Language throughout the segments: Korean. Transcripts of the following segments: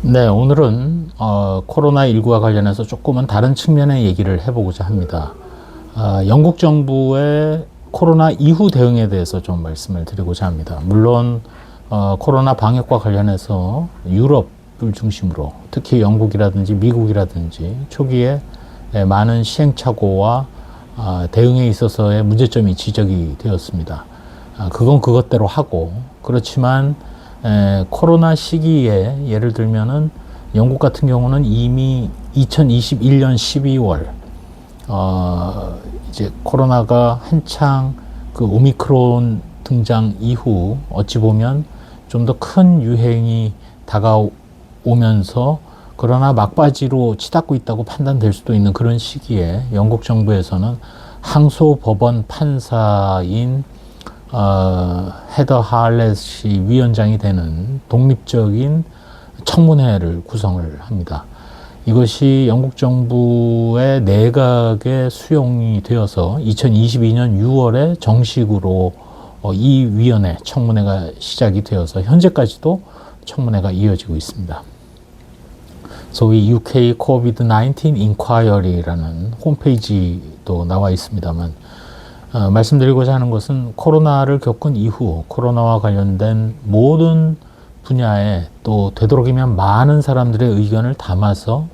네, 오늘은 코로나19와 관련해서 조금은 다른 측면의 얘기를 해보고자 합니다. 영국 정부의 코로나 이후 대응에 대해서 좀 말씀을 드리고자 합니다. 물론 코로나 방역과 관련해서 유럽을 중심으로 특히 영국이라든지 미국이라든지 초기에 많은 시행착오와 대응에 있어서의 문제점이 지적이 되었습니다. 그건 그것대로 하고, 그렇지만 코로나 시기에 예를 들면은 영국 같은 경우는 이미 2021년 12월 이제 코로나가 한창 그 오미크론 등장 이후 어찌 보면 좀 더 큰 유행이 다가오면서 그러나 막바지로 치닫고 있다고 판단될 수도 있는 그런 시기에 영국 정부에서는 항소 법원 판사인 헤더 하렛이 위원장이 되는 독립적인 청문회를 구성을 합니다. 이것이 영국 정부의 내각에 수용이 되어서 2022년 6월에 정식으로 이 위원회 청문회가 시작이 되어서 현재까지도 청문회가 이어지고 있습니다. 소위 UK COVID-19 Inquiry라는 홈페이지도 나와 있습니다만 말씀드리고자 하는 것은 코로나를 겪은 이후 코로나와 관련된 모든 분야에 또 되도록이면 많은 사람들의 의견을 담아서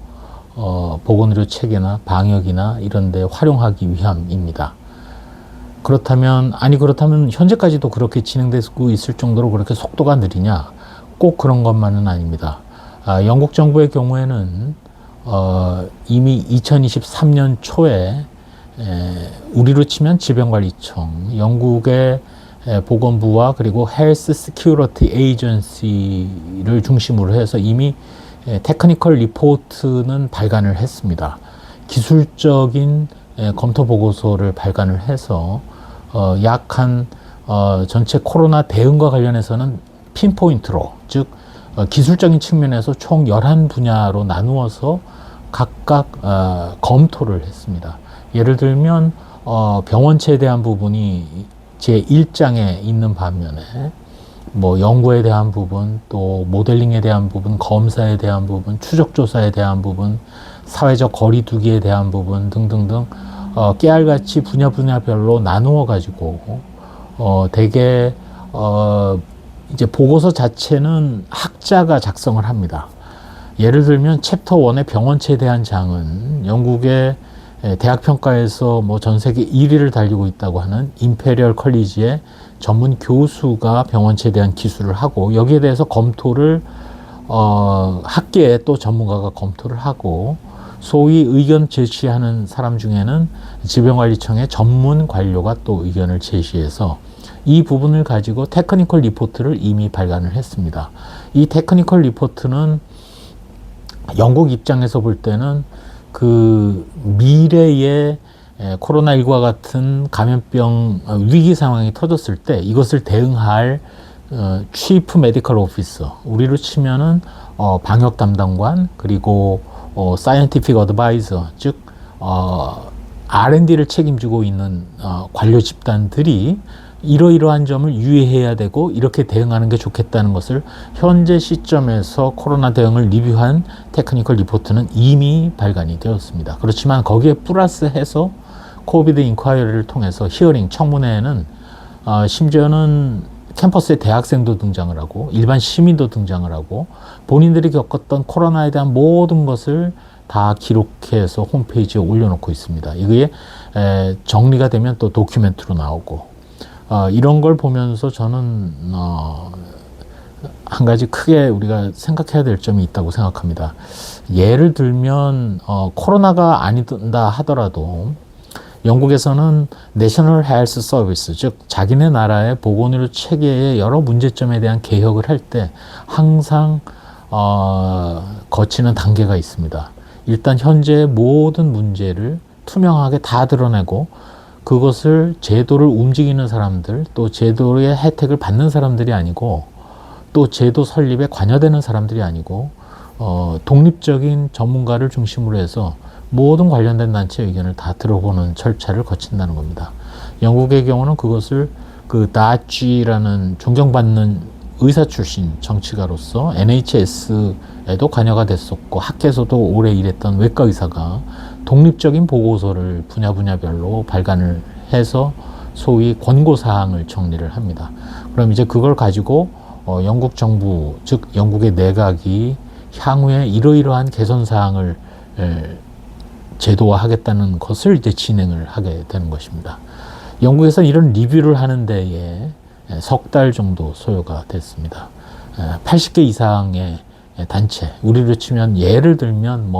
보건의료 체계나 방역이나 이런 데 활용하기 위함입니다. 그렇다면 현재까지도 그렇게 진행되고 있을 정도로 그렇게 속도가 느리냐? 꼭 그런 것만은 아닙니다. 영국 정부의 경우에는 이미 2023년 초에 우리로 치면 질병관리청, 영국의 보건부와 그리고 헬스 시큐리티 에이전시를 중심으로 해서 이미 테크니컬 리포트는 발간을 했습니다. 기술적인 검토 보고서를 발간을 해서 전체 코로나 대응과 관련해서는 핀포인트로, 즉 기술적인 측면에서 총 11분야로 나누어서 각각 검토를 했습니다. 예를 들면 병원체에 대한 부분이 제1장에 있는 반면에 연구에 대한 부분, 또 모델링에 대한 부분, 검사에 대한 부분, 추적조사에 대한 부분, 사회적 거리두기에 대한 부분 등등등 깨알같이 분야별로 나누어 가지고 대개 이제 보고서 자체는 학자가 작성을 합니다. 예를 들면 챕터 1의 병원체에 대한 장은 영국의 대학평가에서 전 세계 1위를 달리고 있다고 하는 임페리얼 컬리지의 전문 교수가 병원체에 대한 기술을 하고, 여기에 대해서 검토를 학계의 또 전문가가 검토를 하고, 소위 의견 제시하는 사람 중에는 질병관리청의 전문 관료가 또 의견을 제시해서 이 부분을 가지고 테크니컬 리포트를 이미 발간을 했습니다. 이 테크니컬 리포트는 영국 입장에서 볼 때는 그 미래의 코로나19와 같은 감염병 위기 상황이 터졌을 때 이것을 대응할 치프 메디컬 오피서, 우리로 치면은 방역 담당관, 그리고 사이언티픽 어드바이저, 즉 R&D를 책임지고 있는 관료 집단들이 이러이러한 점을 유의해야 되고 이렇게 대응하는 게 좋겠다는 것을 현재 시점에서 코로나 대응을 리뷰한 테크니컬 리포트는 이미 발간이 되었습니다. 그렇지만 거기에 플러스해서 코비드 인콰이어리를 통해서 히어링, 청문회에는 심지어는 캠퍼스의 대학생도 등장을 하고 일반 시민도 등장을 하고 본인들이 겪었던 코로나에 대한 모든 것을 다 기록해서 홈페이지에 올려놓고 있습니다. 이게 정리가 되면 또 도큐멘트로 나오고, 이런 걸 보면서 저는 한 가지 크게 우리가 생각해야 될 점이 있다고 생각합니다. 예를 들면 코로나가 아니다 하더라도 영국에서는 내셔널 헬스 서비스, 즉 자기네 나라의 보건의료 체계의 여러 문제점에 대한 개혁을 할 때 항상 거치는 단계가 있습니다. 일단 현재의 모든 문제를 투명하게 다 드러내고 그것을 제도를 움직이는 사람들, 또 제도의 혜택을 받는 사람들이 아니고, 또 제도 설립에 관여되는 사람들이 아니고 독립적인 전문가를 중심으로 해서 모든 관련된 단체 의견을 다 들어보는 절차를 거친다는 겁니다. 영국의 경우는 그것을 그 다쥐라는 존경받는 의사 출신 정치가로서 NHS에도 관여가 됐었고 학계에서도 오래 일했던 외과 의사가 독립적인 보고서를 분야별로 발간을 해서 소위 권고사항을 정리를 합니다. 그럼 이제 그걸 가지고 영국 정부, 즉 영국의 내각이 향후에 이러이러한 개선사항을 제도화하겠다는 것을 이제 진행을 하게 되는 것입니다. 영국에서 이런 리뷰를 하는 데에 석 달 정도 소요가 됐습니다. 80개 이상의 단체, 우리로 치면 예를 들면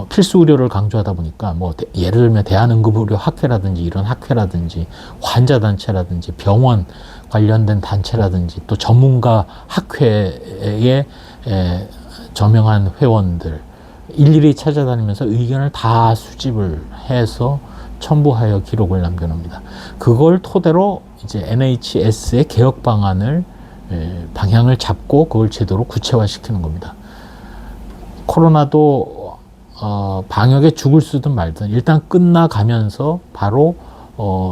필수 의료를 강조하다 보니까 예를 들면 대한응급의료 학회라든지 이런 학회라든지 환자단체라든지 병원 관련된 단체라든지 또 전문가 학회의 저명한 회원들 일일이 찾아다니면서 의견을 다 수집을 해서 첨부하여 기록을 남겨놓습니다. 그걸 토대로 이제 NHS의 개혁 방안을 방향을 잡고 그걸 제도로 구체화시키는 겁니다. 코로나도 방역에 죽을 쓰든 말든 일단 끝나가면서 바로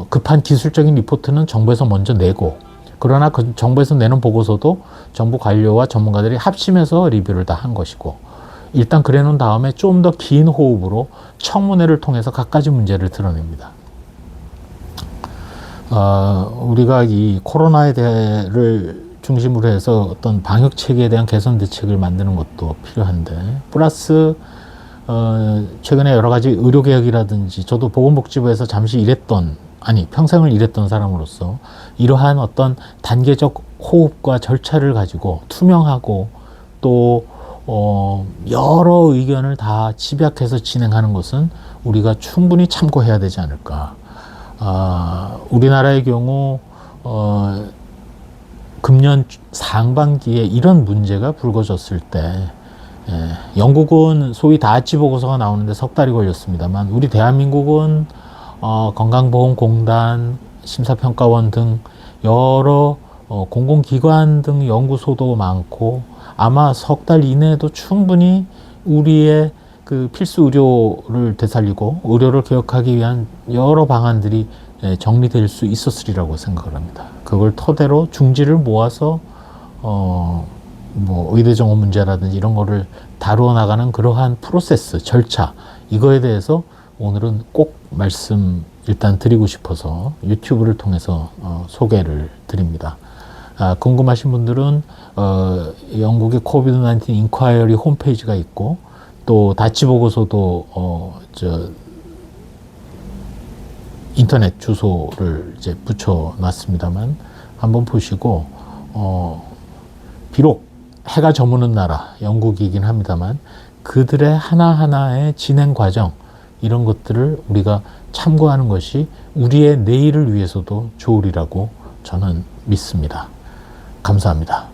급한 기술적인 리포트는 정부에서 먼저 내고, 그러나 그 정부에서 내는 보고서도 정부 관료와 전문가들이 합심해서 리뷰를 다 한 것이고, 일단 그래 놓은 다음에 좀 더 긴 호흡으로 청문회를 통해서 갖가지 문제를 드러냅니다. 우리가 이 코로나에 대해를 중심으로 해서 어떤 방역 체계에 대한 개선 대책을 만드는 것도 필요한데, 플러스 최근에 여러 가지 의료개혁이라든지, 저도 보건복지부에서 잠시 평생을 일했던 사람으로서 이러한 어떤 단계적 호흡과 절차를 가지고 투명하고 또 여러 의견을 다 집약해서 진행하는 것은 우리가 충분히 참고해야 되지 않을까. 우리나라의 경우 금년 상반기에 이런 문제가 불거졌을 때, 영국은 소위 다하치 보고서가 나오는데 석 달이 걸렸습니다만, 우리 대한민국은 건강보험공단, 심사평가원 등 여러 공공기관 등 연구소도 많고, 아마 석 달 이내에도 충분히 우리의 그 필수 의료를 되살리고 의료를 개혁하기 위한 여러 방안들이 정리될 수 있었으리라고 생각을 합니다. 그걸 토대로 중지를 모아서 의대 정원 문제라든지 이런 거를 다루어 나가는 그러한 프로세스, 절차, 이거에 대해서 오늘은 꼭 말씀 일단 드리고 싶어서 유튜브를 통해서 소개를 드립니다. 궁금하신 분들은 영국의 코비드-19 인콰이어리 홈페이지가 있고, 또 다치 보고서도 인터넷 주소를 이제 붙여 놨습니다만 한번 보시고, 비록 해가 저무는 나라 영국이긴 합니다만 그들의 하나하나의 진행 과정, 이런 것들을 우리가 참고하는 것이 우리의 내일을 위해서도 좋으리라고 저는 믿습니다. 감사합니다.